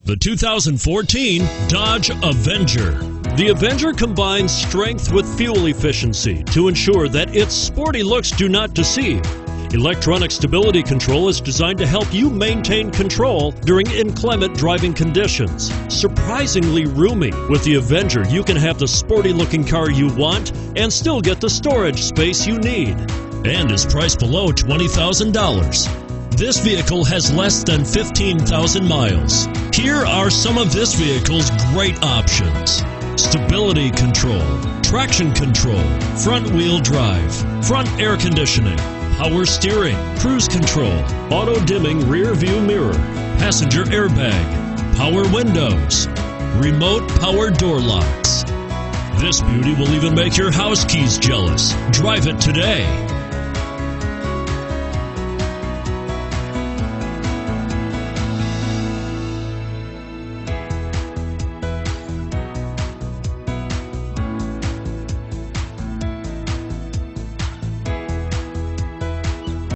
The 2014 Dodge Avenger. The Avenger combines strength with fuel efficiency to ensure that its sporty looks do not deceive. Electronic stability control is designed to help you maintain control during inclement driving conditions. Surprisingly roomy, with the Avenger you can have the sporty-looking car you want and still get the storage space you need, and is priced below $20,000. This vehicle has less than 15,000 miles. Here are some of this vehicle's great options: stability control, traction control, front wheel drive, front air conditioning, power steering, cruise control, auto dimming rear view mirror, passenger airbag, power windows, remote power door locks. This beauty will even make your house keys jealous. Drive it today.